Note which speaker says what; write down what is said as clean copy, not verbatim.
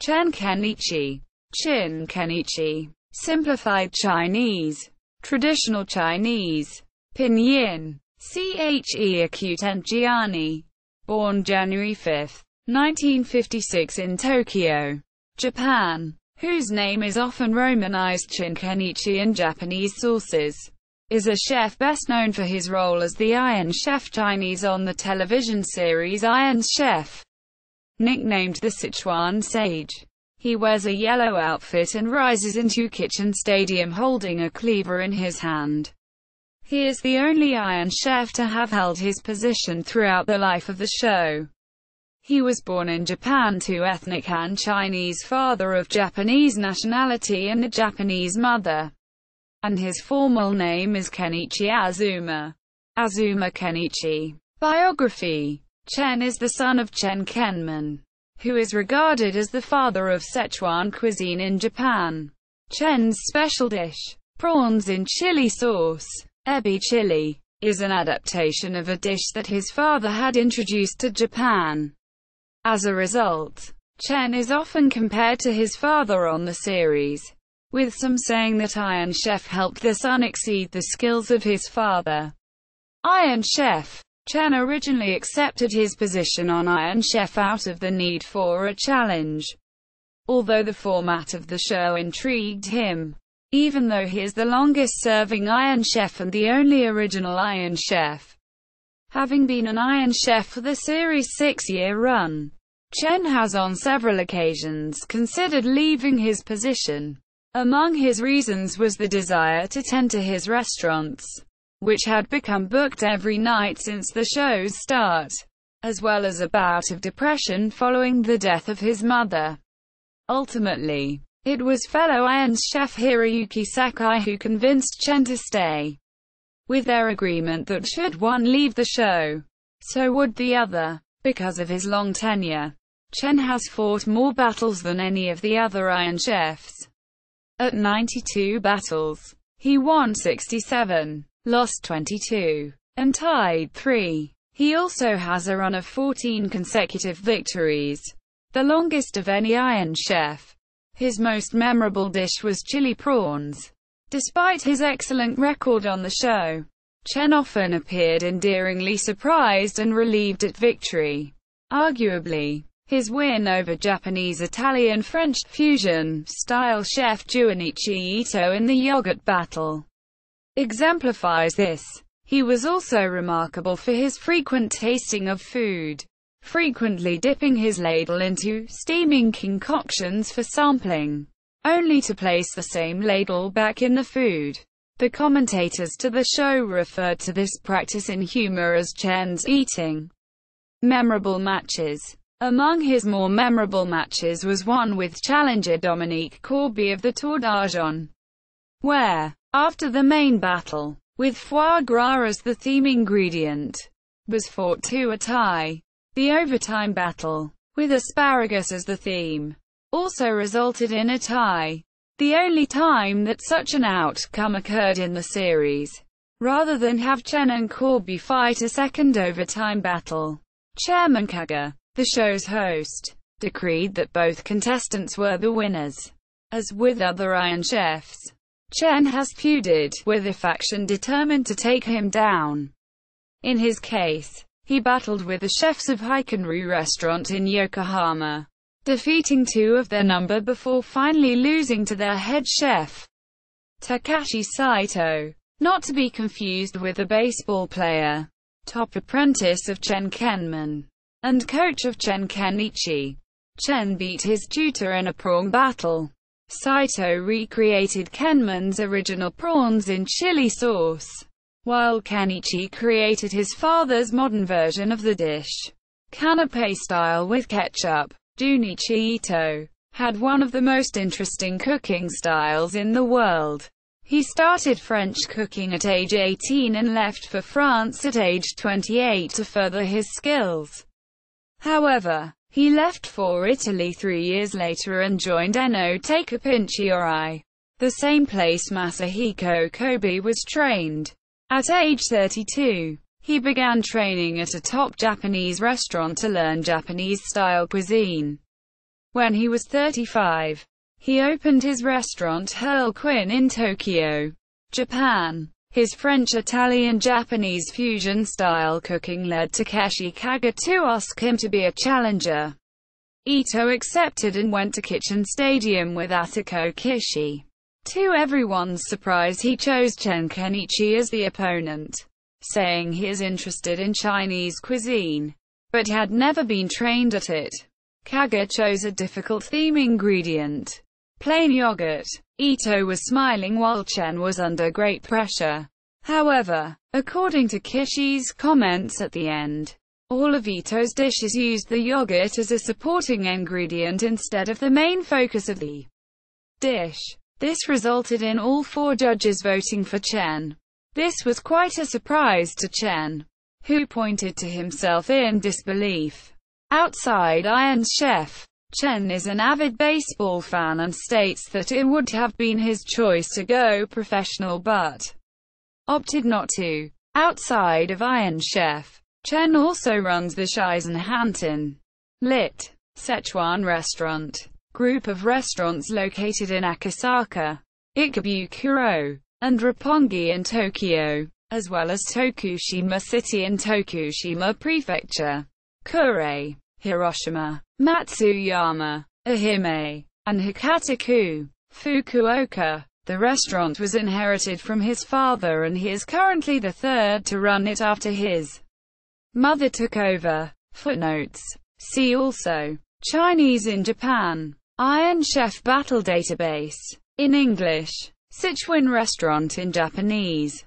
Speaker 1: Chen Kenichi, Chin Kenichi, simplified Chinese, traditional Chinese, pinyin, Chén Jiànyī, born January 5, 1956 in Tokyo, Japan, whose name is often romanized Chin Kenichi in Japanese sources, is a chef best known for his role as the Iron Chef Chinese on the television series Iron Chef. Nicknamed the Szechuan Sage, he wears a yellow outfit and rises into kitchen stadium holding a cleaver in his hand. He is the only Iron Chef to have held his position throughout the life of the show. He was born in Japan to ethnic Han Chinese father of Japanese nationality and a Japanese mother, and his formal name is Ken'ichi Azuma. Azuma Ken'ichi. Biography. Chen is the son of Chen Kenichi, who is regarded as the father of Szechuan cuisine in Japan. Chen's special dish, prawns in chili sauce, ebi chili, is an adaptation of a dish that his father had introduced to Japan. As a result, Chen is often compared to his father on the series, with some saying that Iron Chef helped the son exceed the skills of his father. Iron Chef. Chen originally accepted his position on Iron Chef out of the need for a challenge, although the format of the show intrigued him. Even though he is the longest-serving Iron Chef and the only original Iron Chef, having been an Iron Chef for the series' 6-year run, Chen has on several occasions considered leaving his position. Among his reasons was the desire to tend to his restaurants, which had become booked every night since the show's start, as well as a bout of depression following the death of his mother. Ultimately, it was fellow Iron Chef Hiroyuki Sakai who convinced Chen to stay, with their agreement that should one leave the show, so would the other. Because of his long tenure, Chen has fought more battles than any of the other Iron Chefs. At 92 battles, he won 67, lost 22, and tied 3. He also has a run of 14 consecutive victories, the longest of any Iron Chef. His most memorable dish was chili prawns. Despite his excellent record on the show, Chen often appeared endearingly surprised and relieved at victory. Arguably, his win over Japanese-Italian-French fusion-style chef Junichi Ito in the yogurt battle exemplifies this. He was also remarkable for his frequent tasting of food, frequently dipping his ladle into steaming concoctions for sampling, only to place the same ladle back in the food. The commentators to the show referred to this practice in humor as Chen's eating. Memorable matches. Among his more memorable matches was one with challenger Dominique Corby of the Tour d'Argent, where, after the main battle, with foie gras as the theme ingredient, was fought to a tie. The overtime battle, with asparagus as the theme, also resulted in a tie, the only time that such an outcome occurred in the series. Rather than have Chen and Corby fight a second overtime battle, Chairman Kaga, the show's host, decreed that both contestants were the winners. As with other Iron Chefs, Chen has feuded with a faction determined to take him down. In his case, he battled with the chefs of Haikanru restaurant in Yokohama, defeating 2 of their number before finally losing to their head chef, Takashi Saito, not to be confused with a baseball player, top apprentice of Chen Kenichi, and coach of Chen Kenichi. Chen beat his tutor in a prawn battle. Saito recreated Kenichi's original prawns in chili sauce, while Kenichi created his father's modern version of the dish, canapé style with ketchup. Junichi Ito had one of the most interesting cooking styles in the world. He started French cooking at age 18 and left for France at age 28 to further his skills. However, he left for Italy 3 years later and joined Enoteca Pinchiori, the same place Masahiko Kobe was trained. At age 32, he began training at a top Japanese restaurant to learn Japanese-style cuisine. When he was 35, he opened his restaurant Quinn in Tokyo, Japan. His French, Italian, Japanese fusion-style cooking led Takeshi Kaga to ask him to be a challenger. Ito accepted and went to Kitchen Stadium with Atsuko Kishi. To everyone's surprise, he chose Chen Kenichi as the opponent, saying he is interested in Chinese cuisine, but had never been trained at it. Kaga chose a difficult theme ingredient: plain yogurt. Ito was smiling while Chen was under great pressure. However, according to Kishi's comments at the end, all of Ito's dishes used the yogurt as a supporting ingredient instead of the main focus of the dish. This resulted in all 4 judges voting for Chen. This was quite a surprise to Chen, who pointed to himself in disbelief. Outside Iron Chef, Chen is an avid baseball fan and states that it would have been his choice to go professional but opted not to. Outside of Iron Chef, Chen also runs the Shizenhanten lit. Szechuan restaurant group of restaurants located in Akasaka, Ikebukuro, and Roppongi in Tokyo, as well as Tokushima City in Tokushima Prefecture, Kure, Hiroshima, Matsuyama, Ehime, and Hakataku, Fukuoka. The restaurant was inherited from his father and he is currently the 3rd to run it after his mother took over. Footnotes. See also: Chinese in Japan, Iron Chef Battle Database. In English, Sichuan restaurant in Japanese.